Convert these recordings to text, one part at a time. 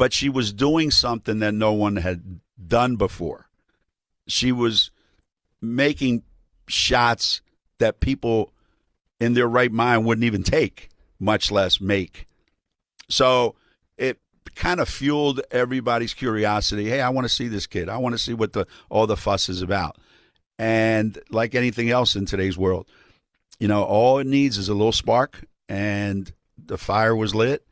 but she was doing something that no one had done before. She was making shots that people in their right mind wouldn't even take, much less make. So it kind of fueled everybody's curiosity. Hey, I want to see this kid. I want to see what all the fuss is about. And like anything else in today's world, all it needs is a little spark, and the fire was lit.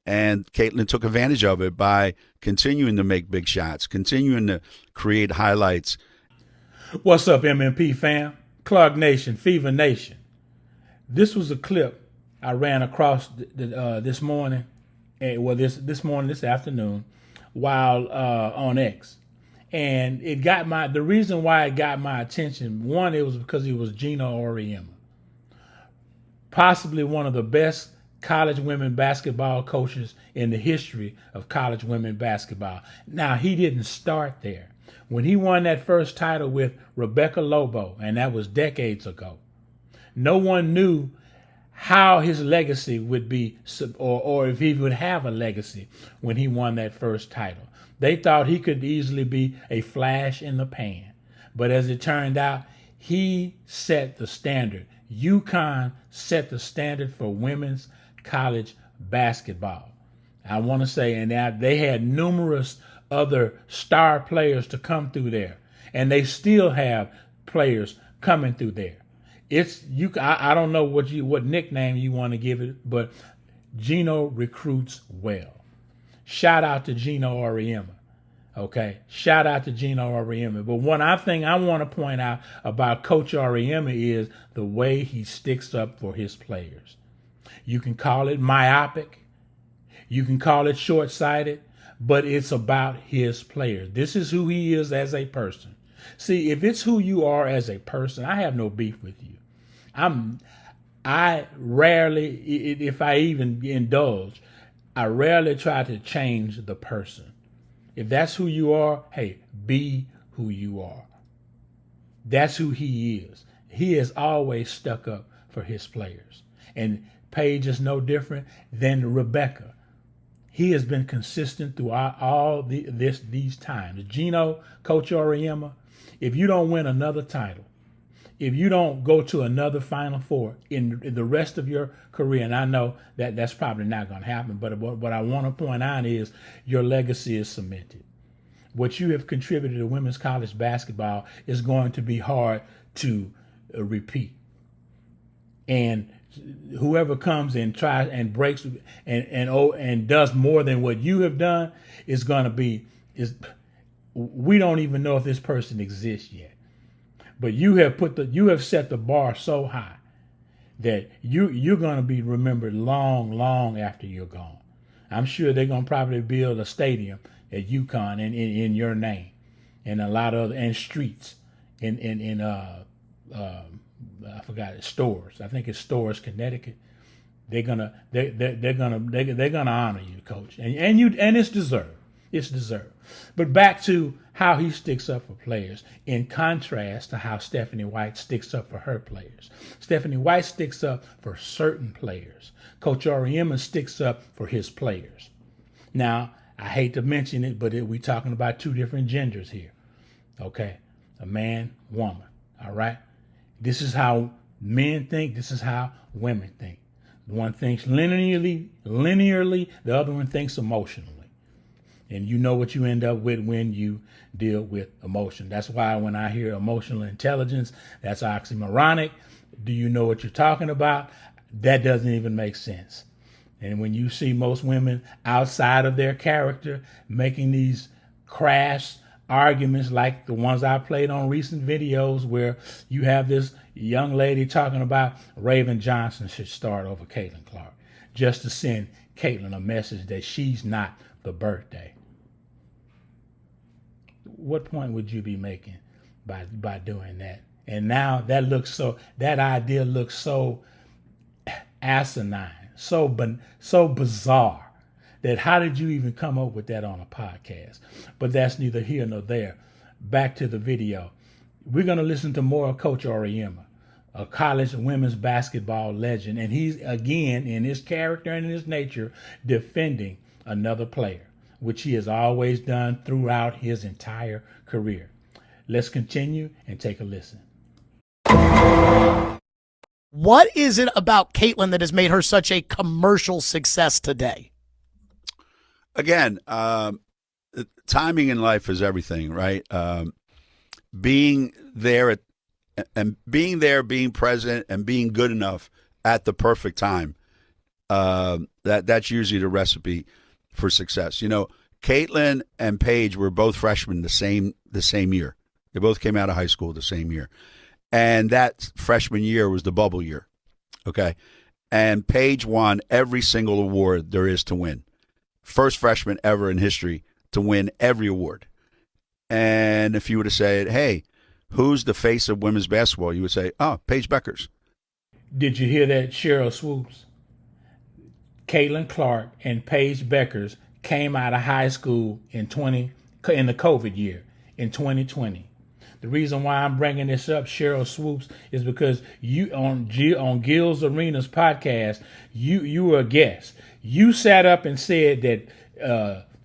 And Caitlin took advantage of it by continuing to make big shots, continuing to create highlights. What's up, MMP fam? Clark Nation, Fever Nation. This was a clip I ran across this morning, this afternoon, while on X. And the reason why it got my attention, one, it was because it was Gino Auriemma, possibly one of the best college women basketball coaches in the history of college women basketball. Now, he didn't start there. When he won that first title with Rebecca Lobo, and that was decades ago, no one knew how his legacy would be, or if he would have a legacy when he won that first title. They thought he could easily be a flash in the pan. But as it turned out, he set the standard. UConn set the standard for women's college basketball. I want to say, and they had numerous other star players to come through there, and they still have players coming through there. I don't know what nickname you want to give it, but Gino recruits well. Shout out to Gino Auriemma. Okay, shout out to Gino Auriemma. But one thing I want to point out about Coach Auriemma is the way he sticks up for his players. You can call it myopic, you can call it short-sighted, but it's about his players. This is who he is as a person. See, if it's who you are as a person, I have no beef with you. I rarely, if I even indulge, I rarely try to change the person. If that's who you are, hey, be who you are. That's who he is. He has always stuck up for his players. And Paige is no different than Rebecca. He has been consistent throughout all these times. Gino, Coach Auriemma, if you don't win another title, if you don't go to another Final Four in the rest of your career, and I know that that's probably not going to happen, but what I want to point out is your legacy is cemented. What you have contributed to women's college basketball is going to be hard to repeat. And whoever comes and tries and breaks and does more than what you have done is going to be, we don't even know if this person exists yet. But you have set the bar so high that you're going to be remembered long, long after you're gone. I'm sure they're going to probably build a stadium at UConn in your name, and a lot of and streets I forgot it, Stores. I think it's Stores, Connecticut. They're gonna honor you, Coach, and it's deserved. It's deserved. But back to how he sticks up for players, in contrast to how Stephanie White sticks up for her players. Stephanie White sticks up for certain players. Coach Auriemma sticks up for his players. Now, I hate to mention it, but we're talking about two different genders here. Okay, a man, woman. All right. This is how men think. This is how women think. One thinks linearly, the other one thinks emotionally. And you know what you end up with when you deal with emotion. That's why when I hear emotional intelligence, that's oxymoronic. Do you know what you're talking about? That doesn't even make sense. And when you see most women outside of their character making these crass arguments like the ones I played on recent videos where you have this young lady talking about Raven Johnson should start over Caitlin Clark just to send Caitlin a message that she's not the birthday. What point would you be making by doing that? And now that idea looks so asinine, so bizarre, that how did you even come up with that on a podcast? But that's neither here nor there. Back to the video. We're going to listen to more of Coach Auriemma, a college women's basketball legend. And he's, again, in his character and in his nature, defending another player. which he has always done throughout his entire career. Let's continue and take a listen. What is it about Caitlin that has made her such a commercial success today? Again, timing in life is everything, right? Being there being present and being good enough at the perfect time. That's usually the recipe for success. You know, Caitlin and Paige were both freshmen the same year. They both came out of high school the same year. And that freshman year was the bubble year. Okay. And Paige won every single award there is to win. First freshman ever in history to win every award. And if you would have said, hey, who's the face of women's basketball? You would say, oh, Paige Beckers. Did you hear that, Sheryl Swoopes? Caitlin Clark and Paige Beckers came out of high school in the COVID year in 2020. The reason why I'm bringing this up, Sheryl Swoopes, is because you on Gil's Arenas podcast, you were a guest. You sat up and said that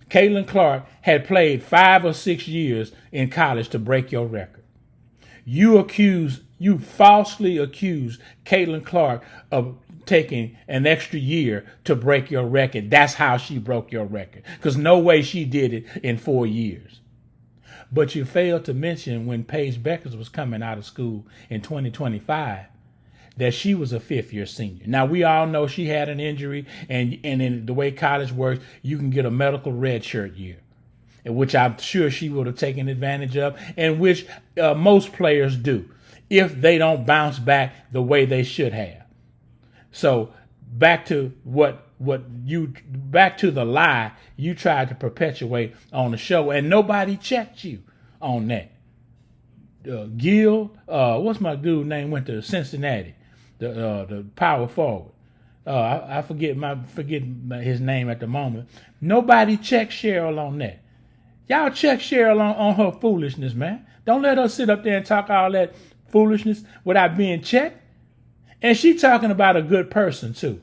Caitlin Clark had played 5 or 6 years in college to break your record. You falsely accused Caitlin Clark of taking an extra year to break your record. That's how she broke your record, because no way she did it in 4 years. But you failed to mention when Paige Beckers was coming out of school in 2025 that she was a fifth-year senior. Now, we all know she had an injury, and in the way college works, you can get a medical redshirt year, which I'm sure she would have taken advantage of, and which most players do if they don't bounce back the way they should have. So back to back to the lie you tried to perpetuate on the show, and nobody checked you on that. Gil, what's my dude name? Went to Cincinnati, the power forward. I forget his name at the moment. Nobody checked Sheryl on that. Y'all check Sheryl on her foolishness, man. Don't let her sit up there and talk all that foolishness without being checked. And she talking about a good person too.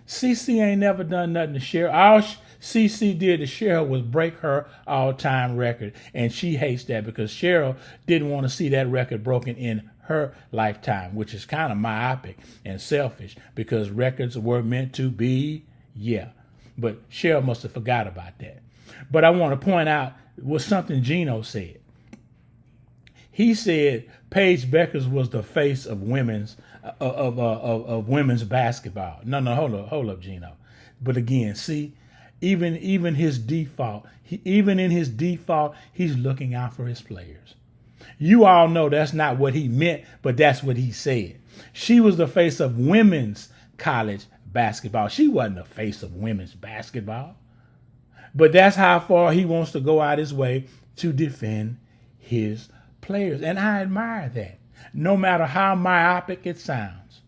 CC ain't never done nothing to Sheryl. All CC did to Sheryl was break her all-time record, and she hates that because Sheryl didn't want to see that record broken in her lifetime, which is kind of myopic and selfish because records were meant to be, but Sheryl must have forgot about that. But I want to point out was something Gino said. He said Paige Beckers was the face of women's basketball. No, hold up, Gino. But again, see, even in his default, he's looking out for his players. You all know that's not what he meant, but that's what he said. She was the face of women's college basketball. She wasn't the face of women's basketball. But that's how far he wants to go out his way to defend his players. And I admire that, no matter how myopic it sounds.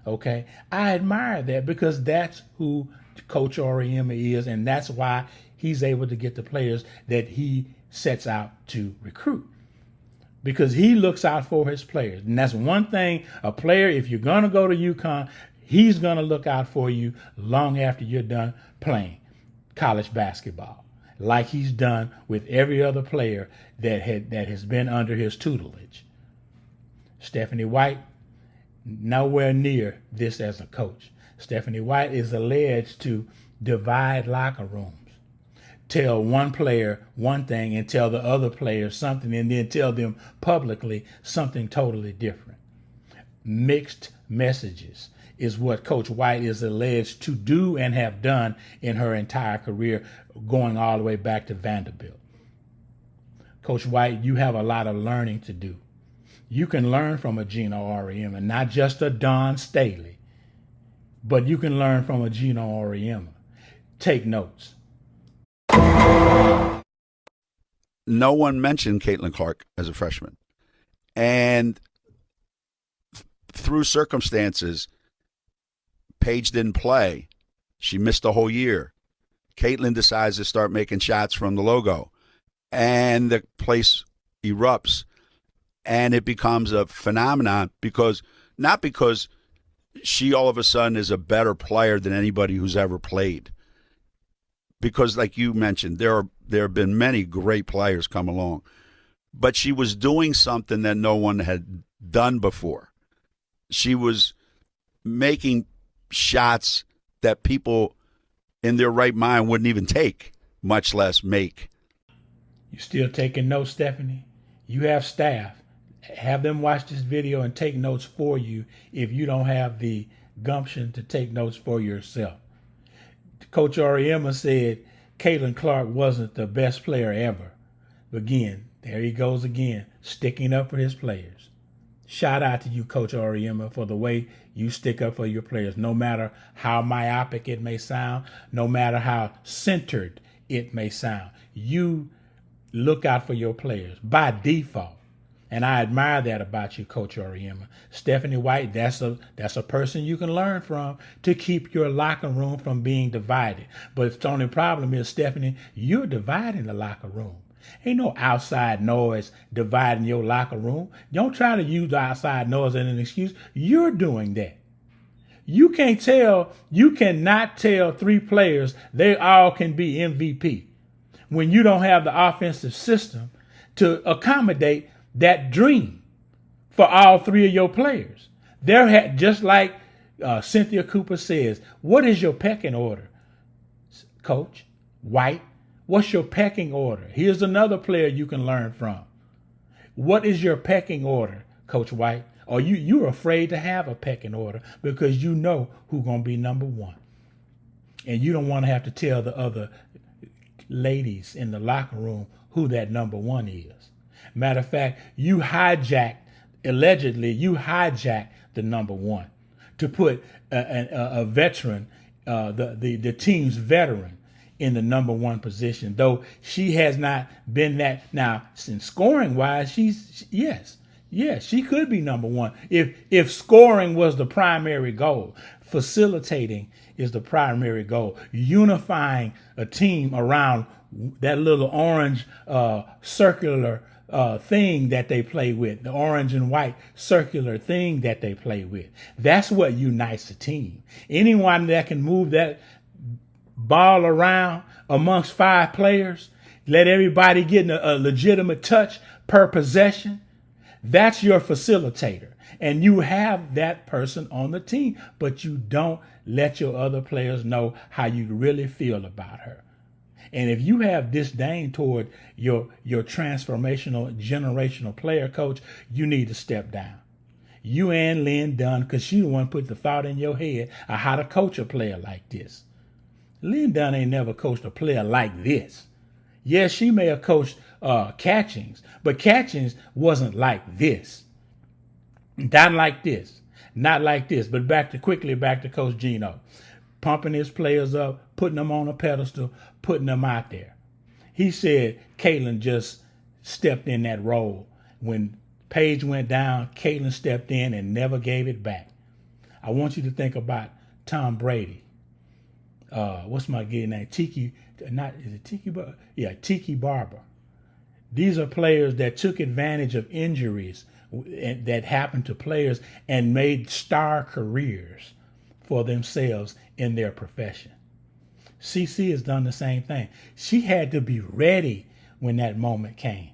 Okay? I admire that because that's who Coach Auriemma is, and that's why he's able to get the players that he sets out to recruit. Because he looks out for his players. And that's one thing, a player, if you're going to go to UConn, he's going to look out for you long after you're done playing college basketball, like he's done with every other player that has been under his tutelage. Stephanie White, nowhere near this as a coach. Stephanie White is alleged to divide locker rooms, tell one player one thing and tell the other player something, and then tell them publicly something totally different. Mixed messages is what Coach White is alleged to do and have done in her entire career, going all the way back to Vanderbilt. Coach White, you have a lot of learning to do. You can learn from a Gino Auriemma, not just a Don Staley, but you can learn from a Gino Auriemma. Take notes. No one mentioned Caitlin Clark as a freshman. And through circumstances, Paige didn't play. She missed the whole year. Caitlin decides to start making shots from the logo. And the place erupts. And it becomes a phenomenon not because she all of a sudden is a better player than anybody who's ever played. because like you mentioned, there have been many great players come along, but she was doing something that no one had done before. She was making shots that people in their right mind wouldn't even take, much less make. You still taking notes, Stephanie? You have staff. Have them watch this video and take notes for you if you don't have the gumption to take notes for yourself. Coach Auriemma said Caitlin Clark wasn't the best player ever. But again, there he goes again, sticking up for his players. Shout out to you, Coach Auriemma, for the way you stick up for your players, no matter how myopic it may sound, no matter how centered it may sound. You look out for your players by default. And I admire that about you, Coach Auriemma. Stephanie White, that's a person you can learn from to keep your locker room from being divided. But the only problem is, Stephanie, you're dividing the locker room. Ain't no outside noise dividing your locker room. Don't try to use outside noise as an excuse. You're doing that. You cannot tell 3 players they all can be MVP when you don't have the offensive system to accommodate that dream for all 3 of your players. Just like Cynthia Cooper says, what is your pecking order, Coach White? What's your pecking order? Here's another player you can learn from. What is your pecking order, Coach White? Or you're afraid to have a pecking order because you know who's going to be number 1. And you don't want to have to tell the other ladies in the locker room who that number 1 is. Matter of fact, allegedly hijacked the number 1 to put a veteran, the team's veteran, in the number 1 position, though she has not been that. Now, in scoring wise, yes, she could be number 1 if scoring was the primary goal. Facilitating is the primary goal. Unifying a team around that little orange circular thing that they play with, the orange and white circular thing that they play with. That's what unites a team. Anyone that can move that ball around amongst 5 players, let everybody get a legitimate touch per possession, that's your facilitator. And you have that person on the team, but you don't let your other players know how you really feel about her. And if you have disdain toward your transformational, generational player, Coach, you need to step down. You and Lynn Dunn, because she the one put the thought in your head of how to coach a player like this. Lynn Dunn ain't never coached a player like this. Yes, she may have coached Catchings, but Catchings wasn't like this. Not like this. Not like this. But back to Coach Geno. Pumping his players up, putting them on a pedestal, putting them out there. He said Caitlin just stepped in that role. When Paige went down, Caitlin stepped in and never gave it back. I want you to think about Tom Brady. What's my kid's name? Tiki Barber. These are players that took advantage of injuries that happened to players and made star careers for themselves in their profession. CC has done the same thing. She had to be ready when that moment came.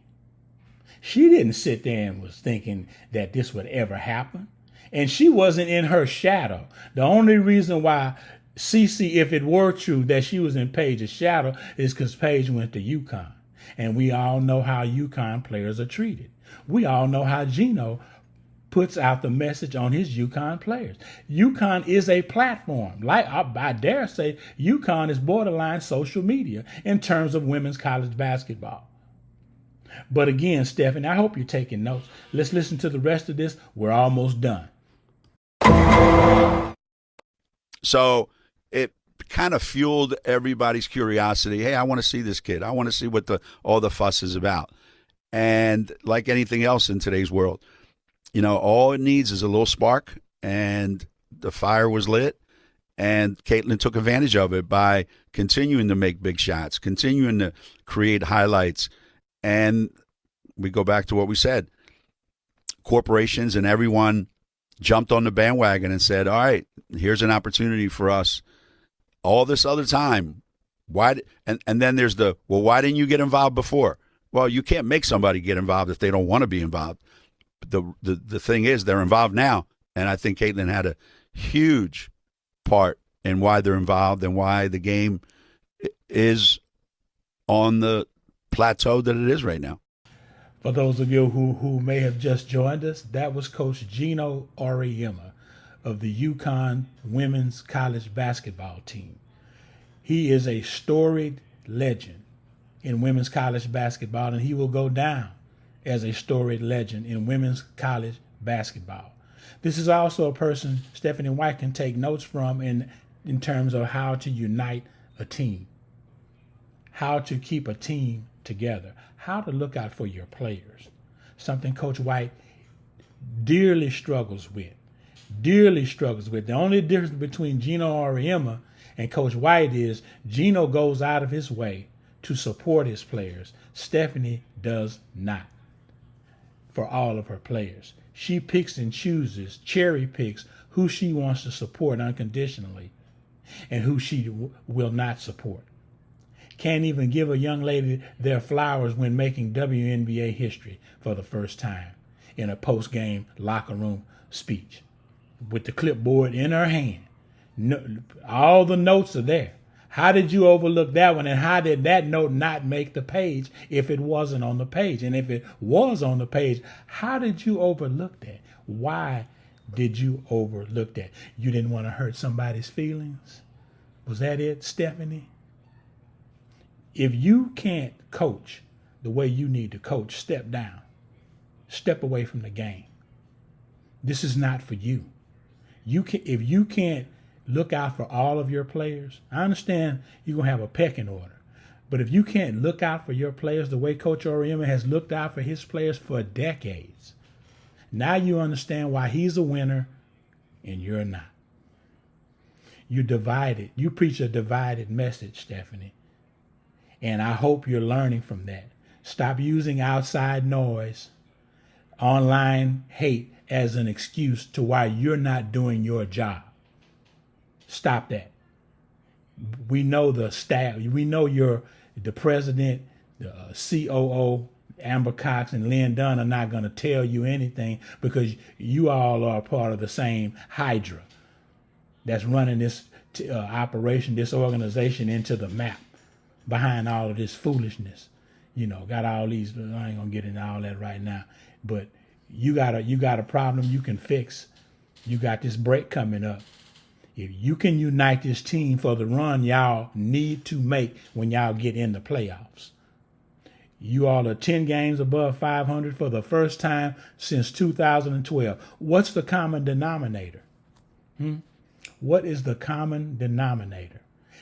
She didn't sit there and was thinking that this would ever happen. And she wasn't in her shadow. The only reason why CC, if it were true that she was in Paige's shadow, is because Paige went to UCONN. And we all know how UCONN players are treated. We all know how Gino puts out the message on his UCONN players. UCONN is a platform. Like I dare say, UCONN is borderline social media in terms of women's college basketball. But again, Stephanie, I hope you're taking notes. Let's listen to the rest of this. We're almost done. So it kind of fueled everybody's curiosity. Hey, I want to see this kid. I want to see what all the fuss is about. And like anything else in today's world, all it needs is a little spark, and the fire was lit, and Caitlin took advantage of it by continuing to make big shots, continuing to create highlights. And we go back to what we said. Corporations and everyone jumped on the bandwagon and said, all right, here's an opportunity for us. All this other time, And then there's why didn't you get involved before? Well, you can't make somebody get involved if they don't want to be involved. The thing is, they're involved now, and I think Caitlin had a huge part in why they're involved and why the game is on the plateau that it is right now. For those of you who may have just joined us, that was Coach Gino Auriemma of the UCONN women's college basketball team. He is a storied legend in women's college basketball, and he will go down as a storied legend in women's college basketball. This is also a person Stephanie White can take notes from in terms of how to unite a team, how to keep a team together, how to look out for your players, something Coach White dearly struggles with. The only difference between Gino Auriemma and Coach White is Gino goes out of his way to support his players. Stephanie does not for all of her players. She picks and chooses, cherry picks who she wants to support unconditionally and who she will not support. Can't even give a young lady their flowers when making WNBA history for the first time in a post-game locker room speech with the clipboard in her hand. No, all the notes are there. How did you overlook that one, and how did that note not make the page if it wasn't on the page? And if it was on the page, how did you overlook that? Why did you overlook that? You didn't want to hurt somebody's feelings? Was that it, Stephanie? If you can't coach the way you need to coach, step down. Step away from the game. This is not for you. If you can't look out for all of your players, I understand you're going to have a pecking order. But if you can't look out for your players the way Coach Auriemma has looked out for his players for decades, now you understand why he's a winner and you're not. You're divided. You preach a divided message, Stephanie. And I hope you're learning from that. Stop using outside noise, online hate as an excuse to why you're not doing your job. Stop that. We know the staff. We know the president, the COO, Amber Cox and Lynn Dunn are not going to tell you anything because you all are part of the same Hydra that's running this operation, this organization into the map behind all of this foolishness. You know, got all these, I ain't going to get into all that right now, but you got a problem you can fix. You got this break coming up. If you can unite this team for the run y'all need to make when y'all get in the playoffs. You all are 10 games above 500 for the first time since 2012. What's the common denominator? What is the common denominator?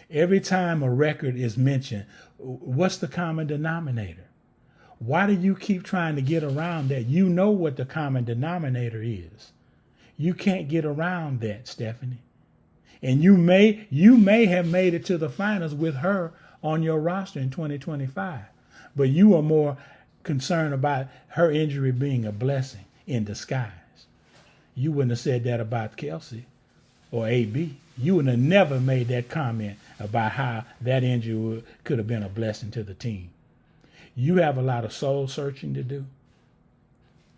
Every time a record is mentioned, what's the common denominator? Why do you keep trying to get around that? You know what the common denominator is. You can't get around that, Stephanie. And you may have made it to the finals with her on your roster in 2025. But you are more concerned about her injury being a blessing in disguise. You wouldn't have said that about Kelsey or AB. You would have never made that comment about how that injury could have been a blessing to the team. You have a lot of soul searching to do.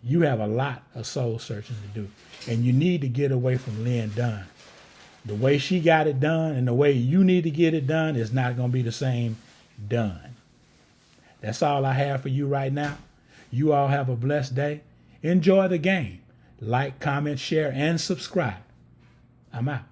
You have a lot of soul searching to do. And you need to get away from Lynn Dunn. The way she got it done and the way you need to get it done is not going to be the same done. That's all I have for you right now. You all have a blessed day. Enjoy the game. Like, comment, share, and subscribe. I'm out.